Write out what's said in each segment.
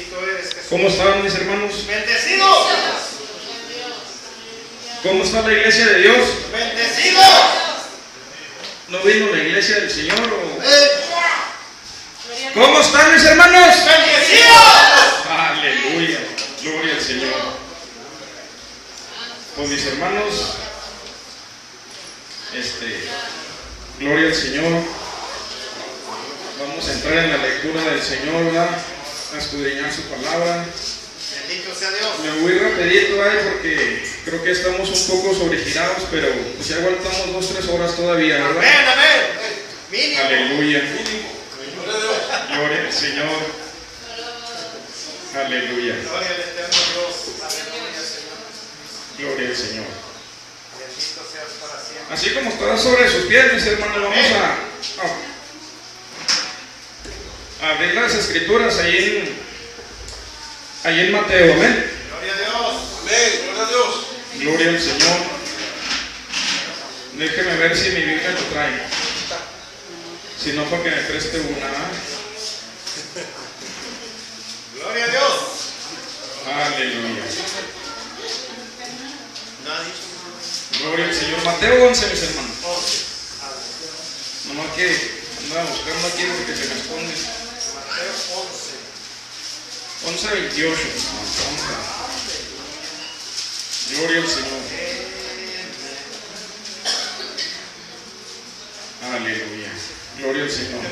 Bendito eres, Jesús. ¿Cómo están mis hermanos? Bendecidos. ¿Cómo está la iglesia de Dios? Bendecidos. ¿No vino la iglesia del Señor? ¿O? ¿Cómo están mis hermanos? Bendecidos. Aleluya, gloria al Señor. Pues mis hermanos, gloria al Señor. Vamos a entrar en la lectura del Señor, ¿verdad? A escudriñar su palabra. Bendito sea Dios. Me voy rapidito, porque creo que estamos un poco sobregirados, pero pues ya aguantamos 2-3 horas todavía, ¿verdad? Amén, amén. Mínimo. Aleluya. Gloria al Señor. Aleluya. Gloria al eterno Dios. Gloria al Señor. Bendito seas para siempre. Así como estará sobre sus pies, mis hermanos, vamos a abrir las escrituras ahí en Mateo, amén. Gloria a Dios. Amén, gloria a Dios. Gloria al Señor. Déjeme ver si mi Biblia lo trae. Si no, para que me preste una. Gloria a Dios. Aleluya. Nadie. Gloria al Señor. Mateo 11, mis hermanos. 11. Nomás que andaba buscando aquí porque se me esconde. Mateo 11. 11:28. Gloria al Señor. Aleluya. Gloria al Señor.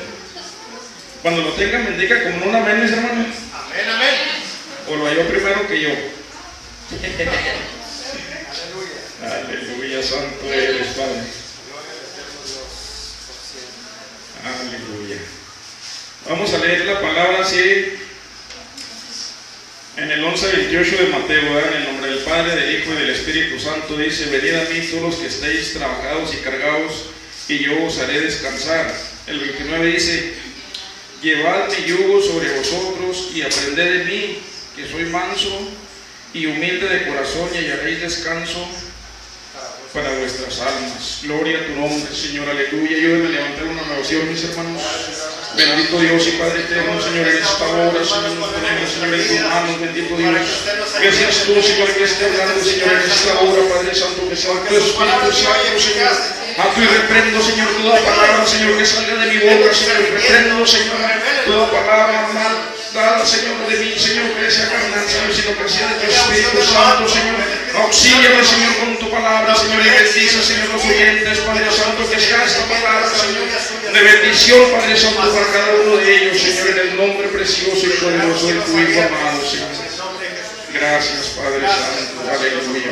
Cuando lo tengan, me indica como un amén, mis hermanos. Amén, amén. O lo halló primero que yo. Aleluya. Aleluya, santo eres, Padre. Gloria al eterno Dios. Por siempre. Aleluya. Vamos a leer la palabra así en el 11:28 de Mateo, ¿verdad? En el nombre del Padre, del Hijo y del Espíritu Santo. Dice: venid a mí todos los que estéis trabajados y cargados, y yo os haré descansar. El 29 dice: llevad mi yugo sobre vosotros y aprended de mí, que soy manso y humilde de corazón, y hallaréis descanso para vuestras almas. Gloria a tu nombre, Señor. Aleluya. Ayúdenme a levantar una oración, mis hermanos. Bendito Dios y Padre eterno, Señor, en esta hora, Señor, nos ponemos, Señor, en tus manos. Bendito Dios. Que seas tú, Señor, que esté hablando, Señor, en esta hora, Padre Santo, que sea tu Espíritu Santo, Señor. Ato y reprendo, Señor, toda palabra, Señor, que salga de mi boca, Señor. Reprendo, Señor, toda palabra mal dada, Señor, de mí, Señor, que sea carnal, Señor, sino que sea de tu Espíritu Santo, Señor. Auxíliame, Señor, con tu palabra, Señor, y bendice, Señor, los oyentes, Padre Santo, que sea esta palabra, Señor, de bendición, Padre Santo, para cada uno de ellos, Señor, en el nombre precioso y poderoso de tu Hijo amado, Señor. Gracias, Padre Santo. Aleluya.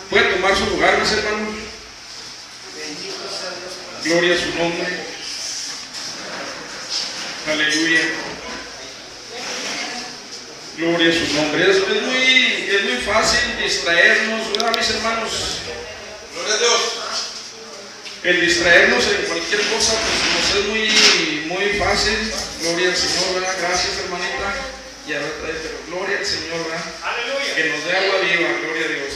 ¿Pueden tomar su lugar, mis hermanos? Gloria a su nombre. Aleluya. Gloria a su nombre. Es muy fácil distraernos, ¿verdad, mis hermanos? Gloria a Dios. El distraernos en cualquier cosa pues nos es muy fácil. Gloria al Señor, ¿verdad? Gracias, hermanita. Y ahora trae, pero gloria al Señor, ¿verdad? Aleluya. Que nos dé agua viva, gloria a Dios.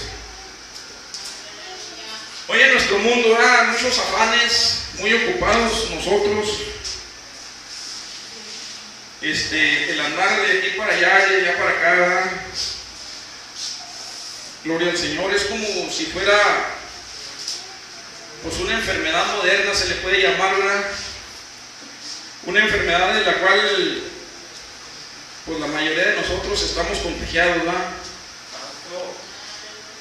Hoy en nuestro mundo hay muchos afanes, muy ocupados nosotros. El andar de aquí para allá, de allá para acá, ¿verdad? Gloria al Señor, es como si fuera pues una enfermedad moderna, se le puede llamar, ¿verdad? Una enfermedad de la cual pues la mayoría de nosotros estamos contagiados, ¿verdad?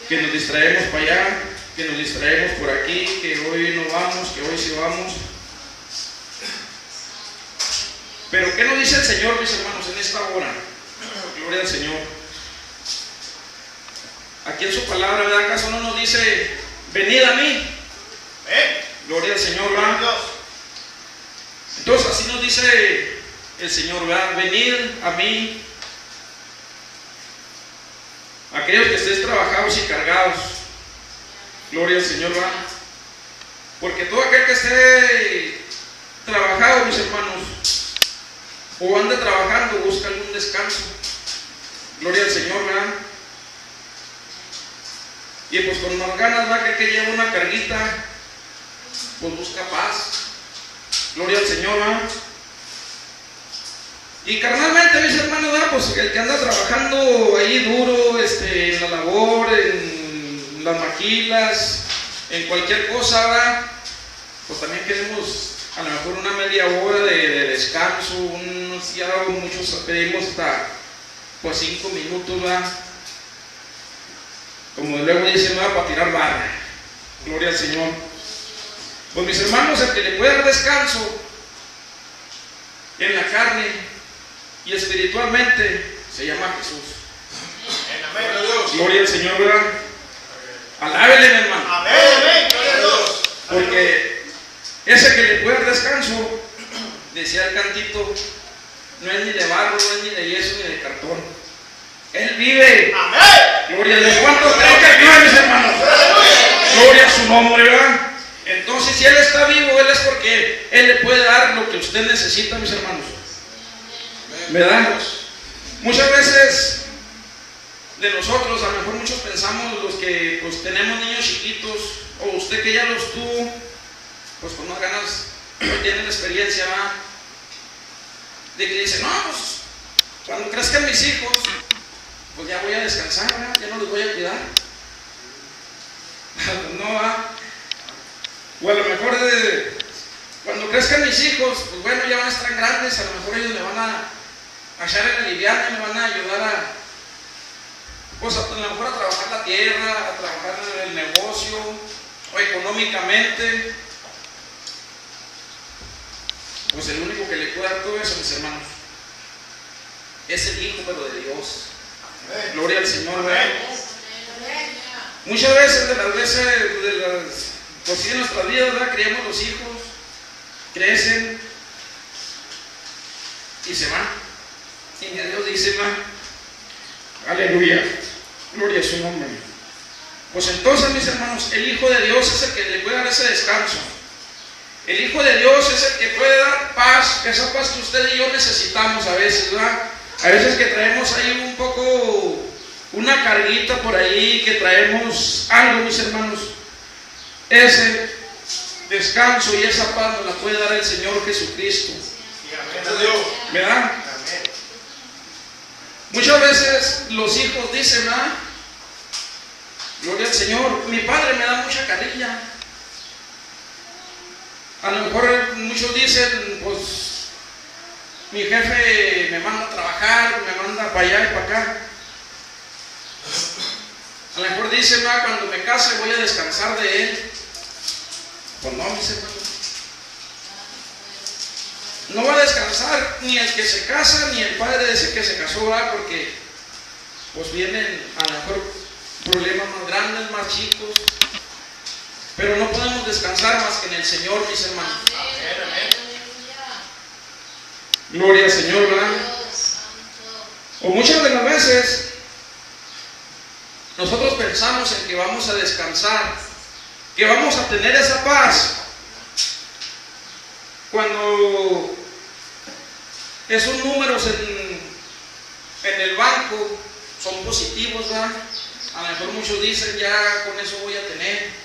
Que nos distraemos para allá, que nos distraemos por aquí, que hoy no vamos, que hoy sí vamos. Pero ¿qué nos dice el Señor, mis hermanos, en esta hora? Gloria al Señor. Aquí en su palabra, ¿verdad? ¿Acaso no nos dice, venid a mí? Gloria al Señor, ¿verdad? Entonces así nos dice el Señor, ¿verdad? Venid a mí, aquellos que estéis trabajados y cargados. Gloria al Señor, ¿verdad? Porque todo aquel que esté trabajado, mis hermanos, o anda trabajando, busca algún descanso. Gloria al Señor, ¿verdad? Y pues con más ganas, ¿verdad? Que lleva una carguita, pues busca paz. Gloria al Señor, ¿verdad? Y carnalmente, mis hermanos, pues el que anda trabajando ahí duro, en la labor, en las maquilas, en cualquier cosa, ¿verdad? Pues también queremos a lo mejor una media hora de descanso, muchos pedimos hasta pues 5 minutos, ¿verdad? Como luego dicen, ¿verdad? Para tirar barra. Gloria al Señor. Pues mis hermanos, el que le puede dar descanso en la carne y espiritualmente se llama Jesús. Gloria al Señor, ¿verdad? Alábele, mi hermano. Amén. Gloria a Dios. Porque ese que le puede dar descanso, decía el cantito, no es ni de barro, no es ni de yeso, ni de cartón. Él vive. Amén. Gloria a Dios. ¿Cuántos creen que vive, mis hermanos? Gloria a su nombre, ¿verdad? Entonces, si Él está vivo, Él es porque Él le puede dar lo que usted necesita, mis hermanos. ¿Verdad? Muchas veces de nosotros, a lo mejor muchos pensamos, los que pues tenemos niños chiquitos, o usted que ya los tuvo, pues con más ganas tienen experiencia, ¿verdad? De que dice, no, pues cuando crezcan mis hijos, pues ya voy a descansar, ¿verdad? Ya no los voy a cuidar. No va. O a lo mejor cuando crezcan mis hijos, pues bueno, ya van a estar grandes, a lo mejor ellos me van a echar en la liviana, me van a ayudar pues a lo mejor a trabajar la tierra, a trabajar en el negocio, o económicamente. Pues el único que le puede dar todo eso, mis hermanos, es el Hijo, pero de Dios. Amén. Gloria al Señor, ¿verdad? Muchas veces pues sí, en nuestras vidas, ¿verdad? Criamos los hijos, crecen y se van. Y Dios dice, ¿verdad? Aleluya, gloria a su nombre. Pues entonces, mis hermanos, el Hijo de Dios es el que le puede dar ese descanso. El Hijo de Dios es el que puede dar paz, esa paz que usted y yo necesitamos a veces, ¿verdad? A veces que traemos ahí un poco, una carguita por ahí, que traemos algo, mis hermanos. Ese descanso y esa paz nos la puede dar el Señor Jesucristo. ¿Verdad? Muchas veces los hijos dicen, ¿verdad? Gloria al Señor, mi padre me da mucha carrilla. A lo mejor muchos dicen, pues mi jefe me manda a trabajar, me manda para allá y para acá. A lo mejor dicen, ¿verdad? Cuando me case voy a descansar de él. Pues no, mis hermanos. No va a descansar ni el que se casa, ni el padre de ese que se casó, ¿verdad? Porque pues vienen a lo mejor problemas más grandes, más chicos. Pero no podemos descansar más que en el Señor, mis hermanos. Amén. Gloria al Señor, ¿verdad? O muchas de las veces nosotros pensamos en que vamos a descansar, que vamos a tener esa paz, cuando esos números en el banco son positivos, ¿verdad? A lo mejor muchos dicen, ya con eso voy a tener.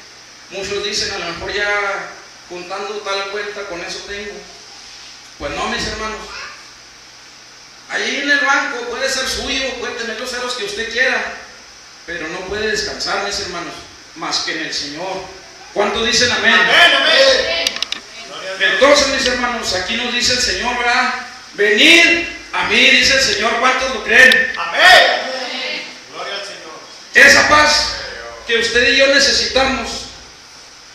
Muchos dicen, a lo mejor ya juntando tal cuenta, con eso tengo. Pues no, mis hermanos. Ahí en el banco puede ser suyo, puede tener los ceros que usted quiera, pero no puede descansar, mis hermanos, más que en el Señor. ¿Cuántos dicen amén? Amén, amén. Entonces, mis hermanos, aquí nos dice el Señor, ¿verdad? Venid a mí, dice el Señor. ¿Cuántos lo creen? Amén. Gloria al Señor. Esa paz que usted y yo necesitamos,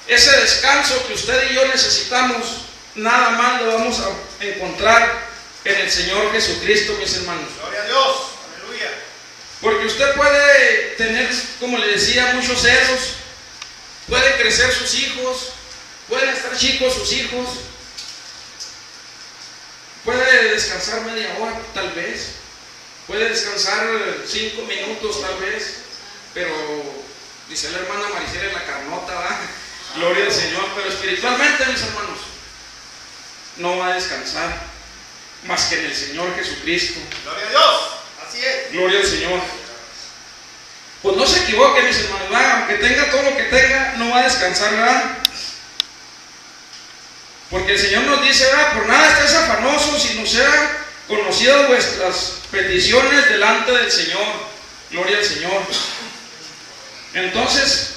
ese descanso que usted y yo necesitamos, nada más lo vamos a encontrar en el Señor Jesucristo, mis hermanos. Gloria a Dios. Aleluya. Porque usted puede tener, como le decía, muchos ceros, pueden crecer sus hijos, pueden estar chicos sus hijos, puede descansar media hora tal vez, puede descansar 5 minutos tal vez, pero dice la hermana Maricela en la carnota, ¿verdad? Gloria al Señor, pero espiritualmente, mis hermanos, no va a descansar más que en el Señor Jesucristo. Gloria a Dios. Así es. Gloria al Señor. Pues no se equivoque, mis hermanos, ¿verdad? Aunque tenga todo lo que tenga, no va a descansar, ¿verdad? Porque el Señor nos dice, ¿verdad? Por nada estés afanosos, sino sea conocidas vuestras peticiones delante del Señor. Gloria al Señor. Entonces,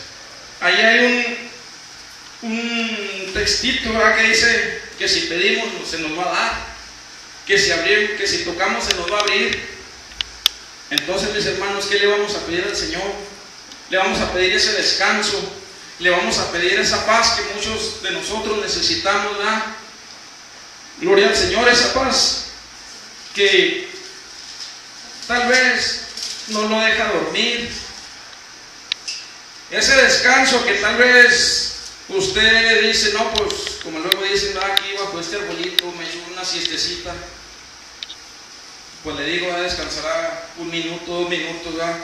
ahí hay un textito, ¿verdad?, que dice que si pedimos se nos va a dar, que si tocamos se nos va a abrir. Entonces, mis hermanos, ¿qué le vamos a pedir al Señor? Le vamos a pedir ese descanso, le vamos a pedir esa paz que muchos de nosotros necesitamos, ¿verdad? Gloria al Señor, esa paz que tal vez no lo deja dormir, ese descanso que tal vez usted dice, no, pues como luego dicen, aquí bajo este arbolito me echo una siestecita, pues le digo, descansará 1 minuto, 2 minutos, ¿verdad?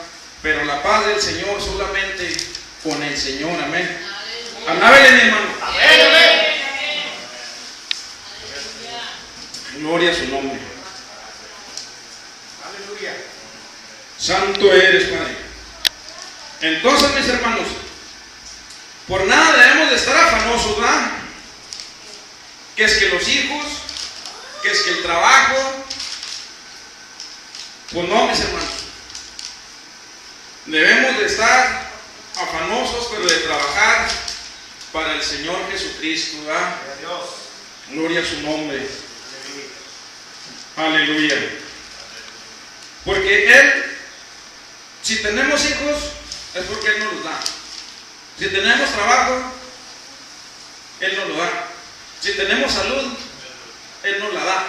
Pero la paz del Señor solamente con el Señor, amén. Alábele, mi hermano. Amén, amén. Gloria a su nombre. Aleluya. Santo eres, Padre. Entonces, mis hermanos, por nada debemos de estar afanosos, ¿verdad? Que es que los hijos, que es que el trabajo. Pues no, mis hermanos. Debemos de estar afanosos, pero de trabajar para el Señor Jesucristo, ¿verdad? Gloria a Dios. Gloria a su nombre. Aleluya. Porque Él, si tenemos hijos, es porque Él nos los da. Si tenemos trabajo, Él nos lo da. Si tenemos salud, Él nos la da.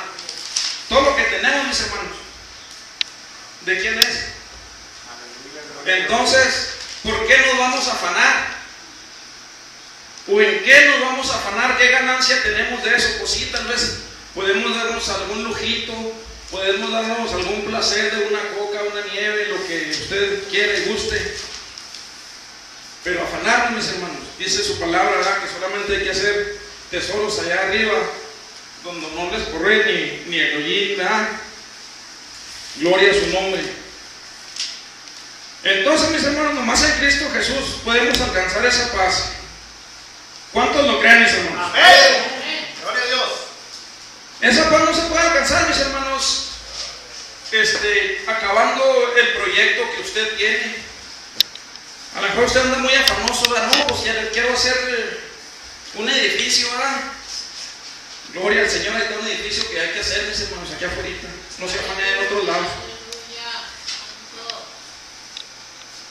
Todo lo que tenemos, mis hermanos, ¿de quién es? Entonces, ¿por qué nos vamos a afanar? ¿O en qué nos vamos a afanar? ¿Qué ganancia tenemos de eso? Cositas, tal vez podemos darnos algún lujito, podemos darnos algún placer de una coca, una nieve, lo que usted quiera y guste. Pero afanarnos, mis hermanos, dice su palabra, ¿verdad?, que solamente hay que hacer tesoros allá arriba, donde no les corre ni el hollín, ¿verdad? Gloria a su nombre. Entonces, mis hermanos, nomás en Cristo Jesús podemos alcanzar esa paz. ¿Cuántos lo creen, mis hermanos? Amén. Gloria a Dios. Esa paz no se puede alcanzar, mis hermanos, acabando el proyecto que usted tiene. A lo mejor usted anda muy afanoso, ¿verdad? No, pues ya le quiero hacer un edificio, ¿verdad? Gloria al Señor, ahí está un edificio que hay que hacer, mis hermanos, aquí afuera. No se afanen en otros lados.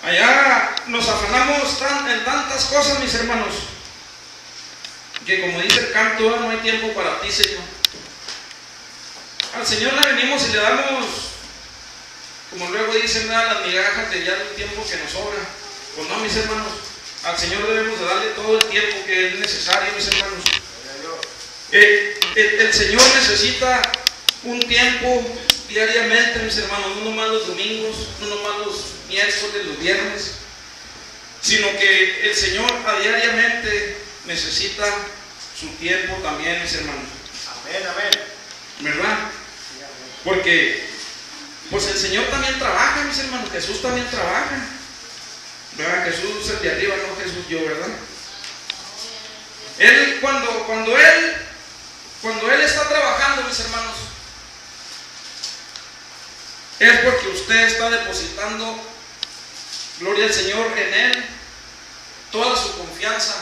Allá nos afanamos en tantas cosas, mis hermanos, que como dice el canto, no hay tiempo para ti, Señor. Al Señor le venimos y le damos, como luego dicen, las migajas de ya el tiempo que nos sobra. Pues no, mis hermanos, al Señor debemos de darle todo el tiempo que es necesario, mis hermanos. El Señor necesita un tiempo diariamente, mis hermanos, no nomás los domingos, no nomás los miércoles, los viernes, sino que el Señor diariamente necesita su tiempo también, mis hermanos. Amén, amén. ¿Verdad? Porque pues el Señor también trabaja, mis hermanos. Jesús también trabaja, ¿verdad? Jesús es el de arriba, no Jesús yo, ¿verdad? Él cuando él está trabajando, mis hermanos, es porque usted está depositando, gloria al Señor, en Él toda su confianza.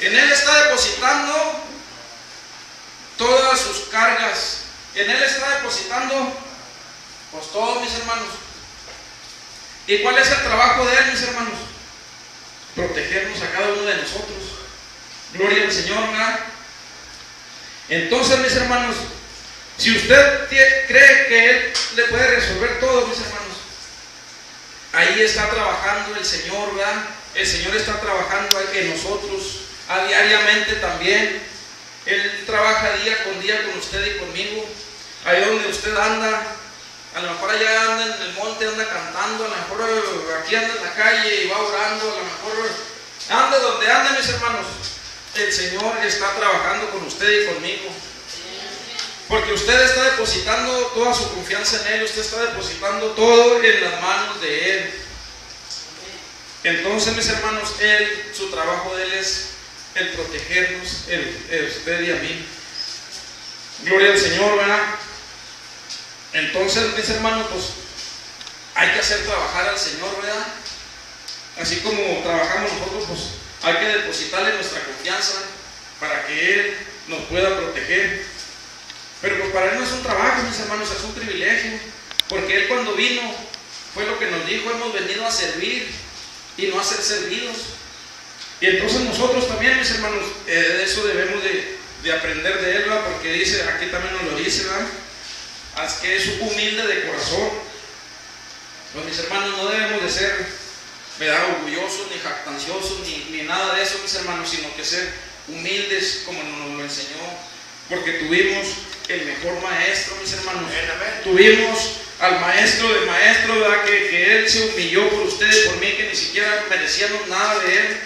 En Él está depositando todas sus cargas. En Él está depositando pues todo, mis hermanos. ¿Y cuál es el trabajo de Él, mis hermanos? Protegernos a cada uno de nosotros. Gloria al Señor, ¿verdad? Entonces, mis hermanos, si usted cree que Él le puede resolver todo, mis hermanos, ahí está trabajando el Señor, ¿verdad? El Señor está trabajando en nosotros diariamente también. Él trabaja día con usted y conmigo. Ahí donde usted anda, a lo mejor allá anda en el monte, anda cantando, a lo mejor aquí anda en la calle y va orando, a lo mejor anda donde anda, mis hermanos. El Señor está trabajando con usted y conmigo. Porque usted está depositando toda su confianza en Él, usted está depositando todo en las manos de Él. Entonces, mis hermanos, su trabajo de Él es el protegernos, usted y a mí. Gloria al Señor, ¿verdad? Entonces, mis hermanos, pues hay que hacer trabajar al Señor, ¿verdad? Así como trabajamos nosotros, pues hay que depositarle nuestra confianza para que Él nos pueda proteger. Pero pues para Él no es un trabajo, mis hermanos, es un privilegio, porque Él cuando vino fue lo que nos dijo: hemos venido a servir y no a ser servidos. Y entonces nosotros también, mis hermanos, de eso debemos de aprender de Él, ¿verdad? Porque dice, aquí también nos lo dice, ¿verdad? Haz que es humilde de corazón. Pues mis hermanos, no debemos de ser, ¿verdad?, orgullosos, ni jactanciosos, ni nada de eso, mis hermanos, sino que ser humildes como nos lo enseñó, porque tuvimos el mejor maestro, mis hermanos. Tuvimos al maestro de maestros, ¿verdad? Que Él se humilló por ustedes, por mí, que ni siquiera merecíamos nada de Él.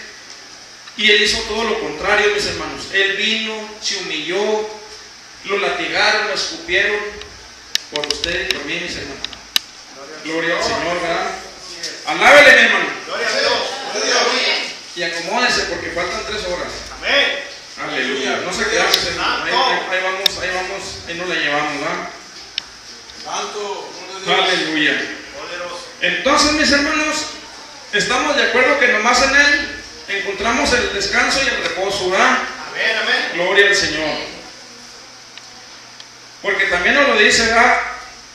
Y Él hizo todo lo contrario, mis hermanos. Él vino, se humilló, lo latigaron, lo escupieron por ustedes y por mí, mis hermanos. Gloria al Señor, ¿verdad? Alábele, mi hermano. Gloria a Dios. Gloria a Dios. Y acomódese porque faltan 3 horas. Amén. Aleluya. No se quedamos, hermano. Ahí vamos, ahí nos la llevamos, ¿verdad? Santo, gloria a Dios. Aleluya. Poderoso. Entonces, mis hermanos, estamos de acuerdo que nomás en Él encontramos el descanso y el reposo, ¿verdad? Amén, amén. Gloria al Señor. Porque también nos lo dice, ¿verdad?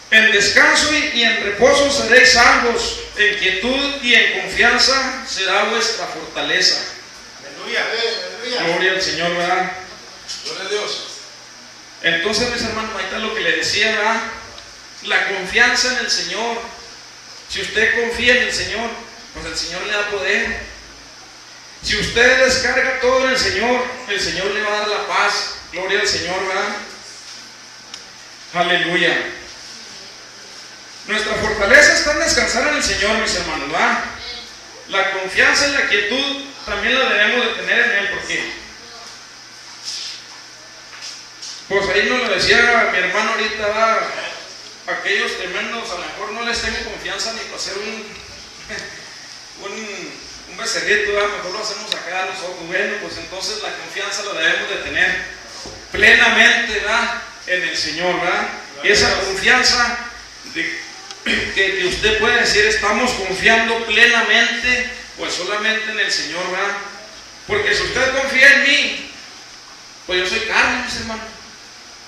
En descanso y en reposo seréis salvos, en quietud y en confianza será vuestra fortaleza. Aleluya. Aleluya. Gloria al Señor, ¿verdad? Gloria a Dios. Entonces, mis hermanos, ahí está lo que le decía, ¿verdad? La confianza en el Señor. Si usted confía en el Señor, pues el Señor le da poder. Si usted descarga todo en el Señor le va a dar la paz. Gloria al Señor, ¿verdad? Aleluya. Nuestra fortaleza está en descansar en el Señor, mis hermanos, ¿verdad? La confianza y la quietud también la debemos de tener en Él, porque pues ahí nos lo decía mi hermano ahorita, ¿verdad? Aquellos tremendos, a lo mejor no les tengo confianza ni para hacer un becerrito, ¿verdad? Mejor lo hacemos acá nosotros. Bueno, pues entonces la confianza la debemos de tener plenamente, ¿verdad?, en el Señor, ¿verdad? Y esa confianza que usted puede decir, estamos confiando plenamente, pues solamente en el Señor, ¿verdad? Porque si usted confía en mí, pues yo soy carne, mis hermanos.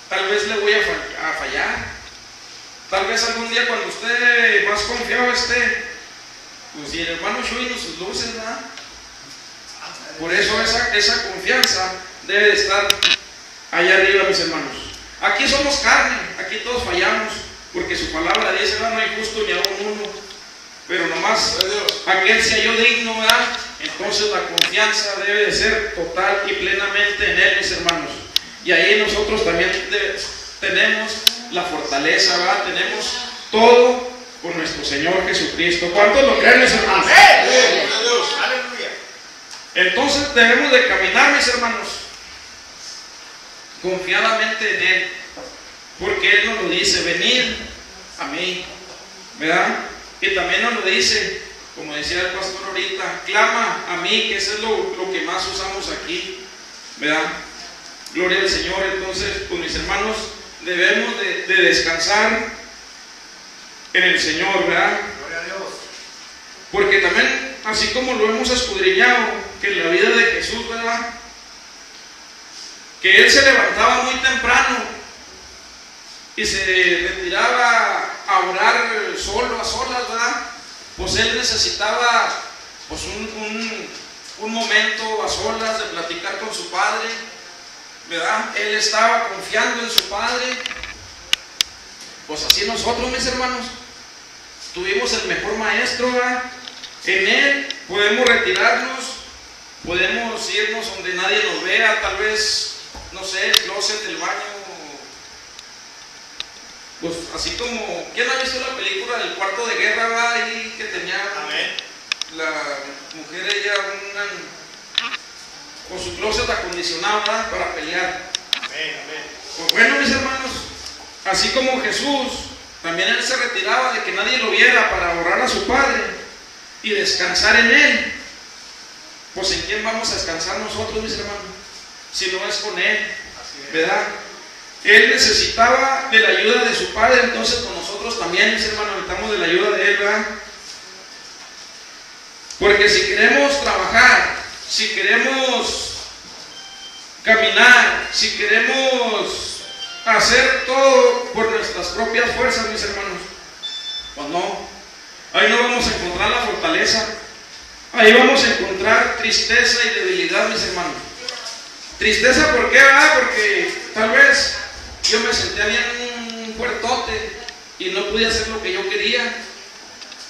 Tal vez le voy a fallar. Tal vez algún día cuando usted más confiado esté, pues si el hermano Shui nos sus luces, ¿verdad? Por eso esa confianza debe de estar allá arriba, mis hermanos. Aquí somos carne, aquí todos fallamos, porque su palabra dice, no hay justo ni aún uno, pero nomás aquel se halló digno, ¿verdad? Entonces la confianza debe de ser total y plenamente en Él, mis hermanos. Y ahí nosotros también tenemos la fortaleza, ¿verdad? Tenemos todo por nuestro Señor Jesucristo. ¿Cuántos lo creen, mis hermanos? Amén. Aleluya. Entonces debemos de caminar, mis hermanos, confiadamente en Él, porque Él nos lo dice: venid a mí, ¿verdad? Y también nos lo dice, como decía el pastor ahorita, clama a mí, que eso es lo que más usamos aquí, ¿verdad? Gloria al Señor. Entonces, pues mis hermanos, debemos de descansar en el Señor, ¿verdad? Gloria a Dios. Porque también, así como lo hemos escudriñado, que en la vida de Jesús, ¿verdad?, que Él se levantaba muy temprano y se retiraba a orar solo, a solas, ¿verdad? Pues Él necesitaba pues un momento a solas de platicar con su Padre, ¿verdad? Él estaba confiando en su Padre. Pues así nosotros, mis hermanos, tuvimos el mejor maestro, ¿verdad? En Él podemos retirarnos, podemos irnos donde nadie nos vea, tal vez, no sé, el closet del baño. Pues así como, ¿quién ha visto la película del Cuarto de Guerra, ¿verdad? Ahí que tenía Amén. la mujer, ella, con su closet acondicionado, ¿verdad?, para pelear. Amén. Amén. Pues bueno, mis hermanos, así como Jesús, también Él se retiraba de que nadie lo viera para orar a su Padre y descansar en Él. Pues ¿en quién vamos a descansar nosotros, mis hermanos? Si no es con Él, ¿verdad? Él necesitaba de la ayuda de su padre, entonces con nosotros también, mis hermanos, necesitamos de la ayuda de él, ¿verdad? Porque si queremos trabajar, si queremos caminar, si queremos hacer todo por nuestras propias fuerzas, mis hermanos, pues no, ahí no vamos a encontrar la fortaleza, ahí vamos a encontrar tristeza y debilidad, mis hermanos. Tristeza, ¿por qué? Porque tal vez yo me sentía bien fuertote y no pude hacer lo que yo quería.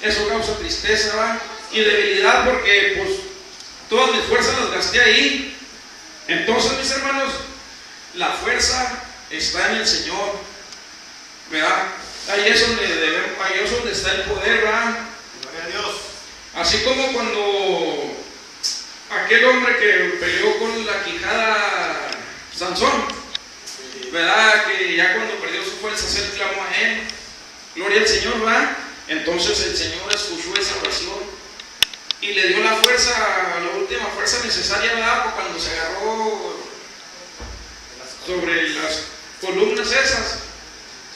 Eso causa tristeza, ¿va? Y debilidad porque pues todas mis fuerzas las gasté ahí. Entonces, mis hermanos, la fuerza está en el Señor, ¿verdad? Ahí es donde está el poder, ¿verdad? Gloria a Dios. Así como cuando aquel hombre que peleó con la quijada Sansón, ¿verdad? Que ya cuando perdió su fuerza se clamó a él, gloria al Señor, ¿verdad? Entonces el Señor escuchó esa oración y le dio la fuerza, la última fuerza necesaria, ¿verdad? Porque cuando se agarró sobre las columnas esas.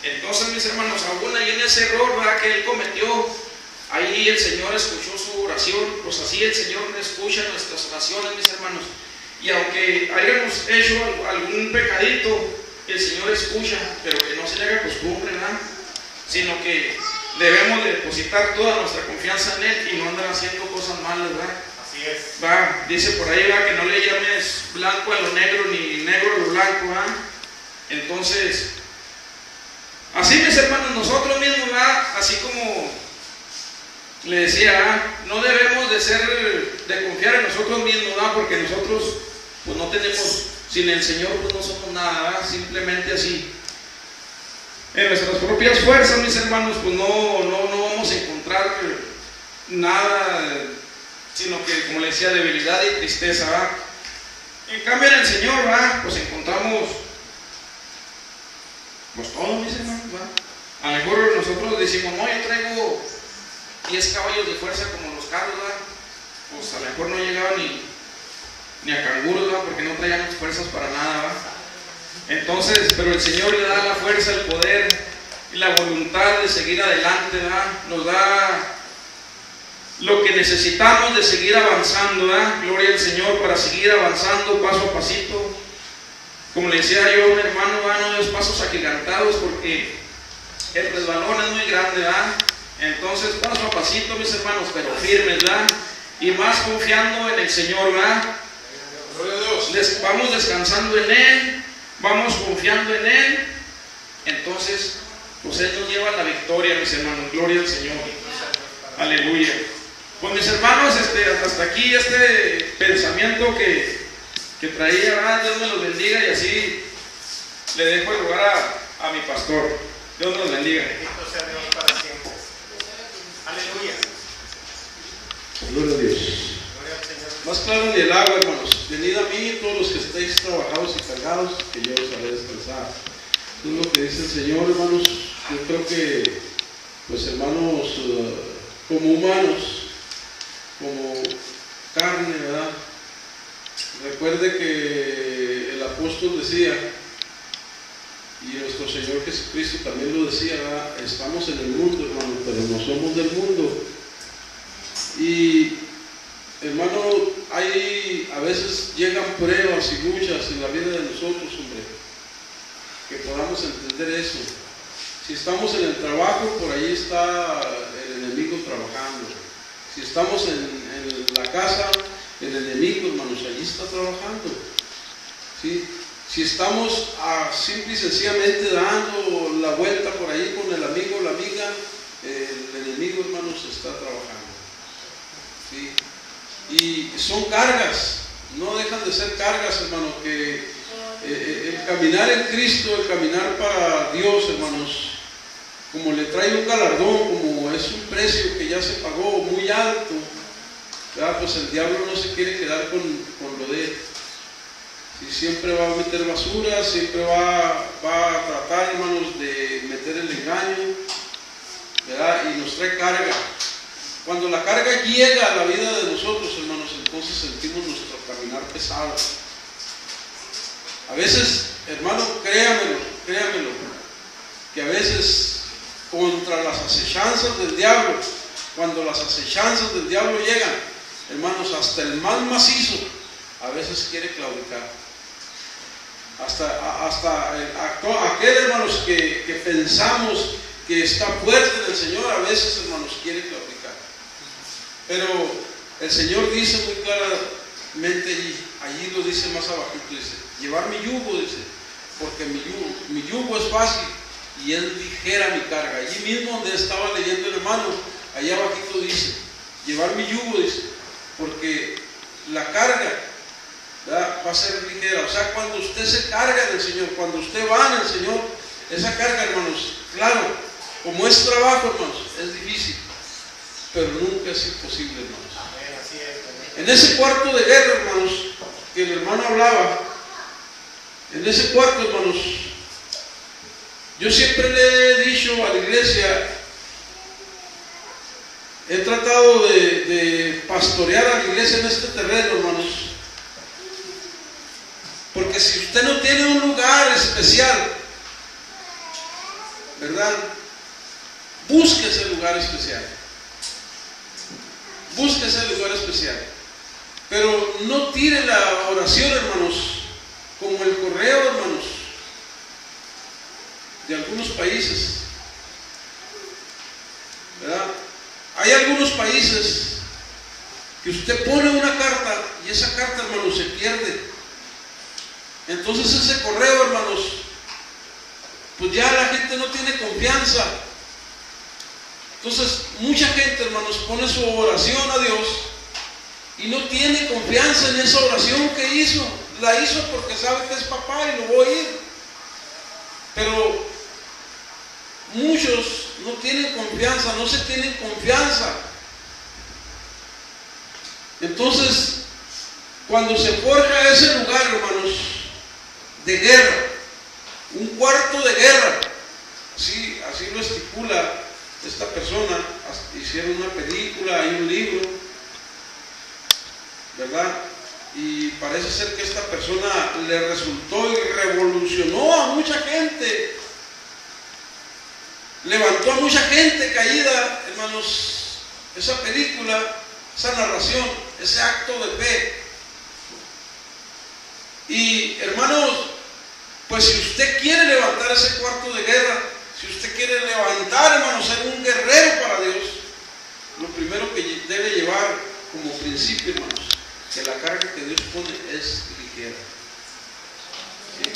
Entonces, mis hermanos, aún ahí en ese error, ¿verdad?, que él cometió, ahí el Señor escuchó su oración. Pues así el Señor escucha nuestras oraciones, mis hermanos. Y aunque hayamos hecho algún pecadito, el Señor escucha, pero que no se le haga costumbre, ¿verdad? Sino que debemos de depositar toda nuestra confianza en Él y no andar haciendo cosas malas, ¿verdad? Así es. Va, dice por ahí, ¿verdad?, que no le llames blanco a lo negro ni negro a lo blanco, ¿verdad? Entonces, así, mis hermanos, nosotros mismos, ¿verdad?, así como le decía, ¿verdad?, no debemos de confiar en nosotros mismos, ¿verdad?, porque nosotros pues no tenemos, sin el Señor pues no somos nada, ¿verdad?, simplemente así. En nuestras propias fuerzas, mis hermanos, pues no vamos a encontrar nada, sino que, como le decía, debilidad y tristeza, ¿verdad? En cambio, en el Señor, ¿verdad?, pues encontramos pues todo, mis hermanos, ¿verdad? A lo mejor nosotros decimos, no, yo traigo 10 caballos de fuerza como los carros, ¿verdad? Pues a lo mejor no llegaba ni a canguros, ¿verdad?, porque no traían fuerzas para nada, ¿verdad? Entonces, pero el Señor le da la fuerza, el poder y la voluntad de seguir adelante, ¿verdad? Nos da lo que necesitamos de seguir avanzando, ¿verdad? Gloria al Señor, para seguir avanzando paso a pasito. Como le decía yo a un hermano, ¿verdad?, no des pasos agigantados porque el resbalón es muy grande, ¿verdad? Entonces, paso a pasito, mis hermanos, pero firmes, ¿verdad? Y más confiando en el Señor, ¿verdad? Gloria a Dios. Vamos descansando en Él, vamos confiando en Él. Entonces, pues Él nos lleva a la victoria, mis hermanos. Gloria al Señor. Aleluya. Pues, mis hermanos, hasta aquí este pensamiento que traía, ¿verdad? Dios me los bendiga, y así le dejo el lugar a mi pastor. Dios nos bendiga. Bendito sea Dios para siempre. Aleluya. Gloria a Dios. Gloria al Señor. Más claro ni el agua, hermanos. Venid a mí todos los que estéis trabajados y cargados, que yo os haré descansar. Eso es lo que dice el Señor, hermanos. Yo creo que, pues, hermanos, como humanos, como carne, ¿verdad? Recuerde que el apóstol decía, y nuestro Señor Jesucristo también lo decía, ¿verdad?, estamos en el mundo, hermano, pero no somos del mundo. Y, hermano, a veces llegan pruebas y luchas en la vida de nosotros, hombre, que podamos entender eso. Si estamos en el trabajo, por ahí está el enemigo trabajando. Si estamos en la casa, el enemigo, hermanos, allí está trabajando. ¿Sí? Si estamos simple y sencillamente dando la vuelta por ahí con el amigo o la amiga, el enemigo, hermanos, está trabajando. ¿Sí? Y son cargas, no dejan de ser cargas, hermanos, que el caminar en Cristo, el caminar para Dios, hermanos, como le trae un galardón, como es un precio que ya se pagó muy alto, ¿verdad?, pues el diablo no se quiere quedar con lo de él. Y siempre va a meter basura, siempre va a tratar, hermanos, de meter el engaño, ¿verdad?, y nos trae carga. Cuando la carga llega a la vida de nosotros, hermanos, entonces sentimos nuestro caminar pesado. A veces, hermano, créanmelo, créanmelo, que a veces contra las acechanzas del diablo, cuando las acechanzas del diablo llegan, hermanos, hasta el más macizo a veces quiere claudicar. Hasta aquel, hermanos, que pensamos que está fuerte en el Señor, a veces, hermanos, quiere claudicar. Pero el Señor dice muy claramente, y allí lo dice más abajito, dice, llevar mi yugo, dice, porque mi yugo es fácil y es ligera mi carga. Allí mismo donde estaba leyendo el hermano, allá abajito dice, llevar mi yugo, dice, porque la carga, ¿verdad?, va a ser ligera. O sea, cuando usted se carga del Señor, cuando usted va en el Señor, esa carga, hermanos, claro, como es trabajo, hermanos, es difícil, pero nunca es imposible, hermanos. En ese cuarto de guerra, hermanos, que el hermano hablaba, en ese cuarto, hermanos, yo siempre le he dicho a la iglesia, he tratado de pastorear a la iglesia en este terreno, hermanos, porque si usted no tiene un lugar especial, ¿verdad?, busque ese lugar especial. Busque ese lugar especial. Pero no tire la oración, hermanos, como el correo, hermanos, de algunos países, ¿verdad? Hay algunos países que usted pone una carta y esa carta, hermanos, se pierde. Entonces ese correo, hermanos, pues ya la gente no tiene confianza. Entonces mucha gente, hermanos, pone su oración a Dios y no tiene confianza en esa oración que hizo. La hizo porque sabe que es papá y lo voy a oír. Pero muchos no tienen confianza, no se tienen confianza. Entonces, cuando se forja ese lugar, hermanos, de guerra, un cuarto de guerra, así lo estipula esta persona, hicieron una película, hay un libro, ¿verdad? Y parece ser que esta persona le resultó y revolucionó a mucha gente, levantó a mucha gente caída, hermanos, esa película, esa narración, ese acto de fe. Y hermanos, pues si usted quiere levantar ese cuarto de guerra, si usted quiere levantar, hermanos, ser un guerrero para Dios, lo primero que debe llevar como principio, hermanos, que la carga que Dios pone es ligera. ¿Sí?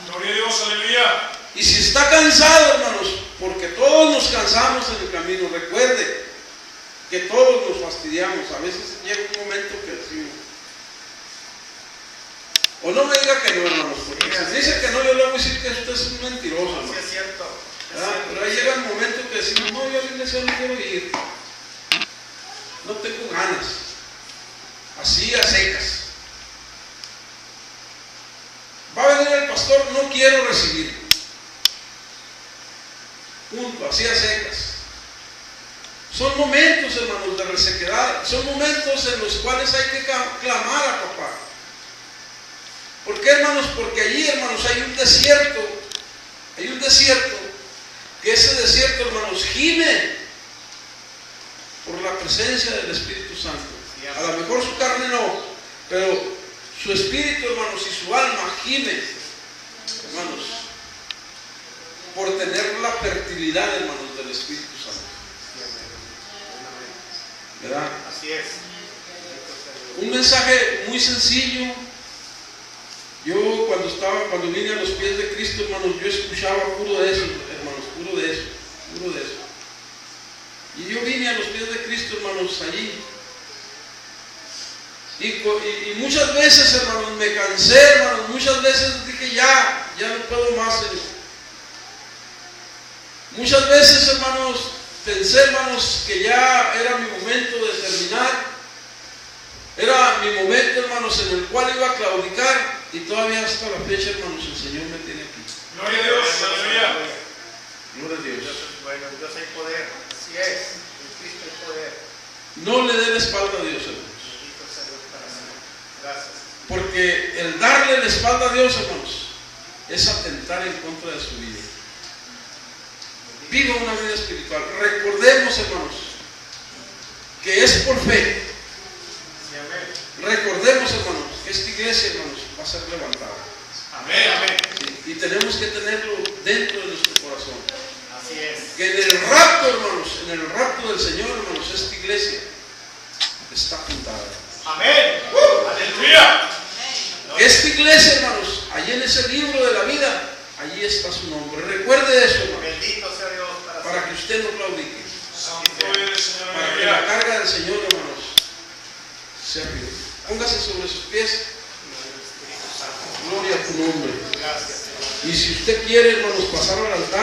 Gloria a Dios, aleluya. Y si está cansado, hermanos, porque todos nos cansamos en el camino, recuerde que todos nos fastidiamos. A veces llega un momento que decimos, o no me diga que no, hermanos, porque si dice que no, yo le voy a decir que usted es un mentiroso, hermano. Sí, es cierto. Pero ahí llega el momento que decimos, no, yo a la iglesia no quiero ir, no tengo ganas, así a secas. Va a venir el pastor, no quiero recibirlo. Punto, así a secas. Son momentos, hermanos, de resequedad, son momentos en los cuales hay que clamar a papá. ¿Por qué, hermanos? Porque allí, hermanos, hay un desierto, que ese desierto, hermanos, gime por la presencia del Espíritu Santo. A lo mejor su carne no, pero su espíritu, hermanos, y su alma gime, hermanos, por tener la fertilidad, hermanos, del Espíritu Santo. ¿Verdad? Así es. Un mensaje muy sencillo. Yo cuando vine a los pies de Cristo, hermanos, yo escuchaba puro de eso, hermanos, puro de eso. Y yo vine a los pies de Cristo, hermanos, allí. Y muchas veces, hermanos, me cansé, hermanos, muchas veces dije, ya no puedo más, Señor. Muchas veces, hermanos, pensé, hermanos, que ya era mi momento de terminar. Era mi momento, hermanos, en el cual iba a claudicar, y todavía hasta la fecha, hermanos, el Señor me tiene aquí. Gloria a Dios, aleluya. Gloria a Dios. Dios es bueno, Dios hay poder. Así es, en Cristo hay poder. No le dé la espalda a Dios, hermanos. Bendito sea Dios para siempre. Gracias. Porque el darle la espalda a Dios, hermanos, es atentar en contra de su vida. Viva una vida espiritual. Recordemos, hermanos, que es por fe. Sí, amén. Recordemos, hermanos, que esta iglesia, hermanos, va a ser levantada. Amén, amén. Sí, y tenemos que tenerlo dentro de nuestro corazón. Así es. Que en el rapto, hermanos, en el rapto del Señor, hermanos, esta iglesia está apuntada. Amén. Aleluya. Esta iglesia, hermanos, allí en ese libro de la vida, allí está su nombre. Recuerde eso, hermanos, Bendito sea Dios para que usted no claudique. Santo eres, Señor. Para que la carga del Señor, hermanos, sea firme. Póngase sobre sus pies. Gloria a tu nombre. Gracias. Y si usted quiere, hermanos, pasar al altar.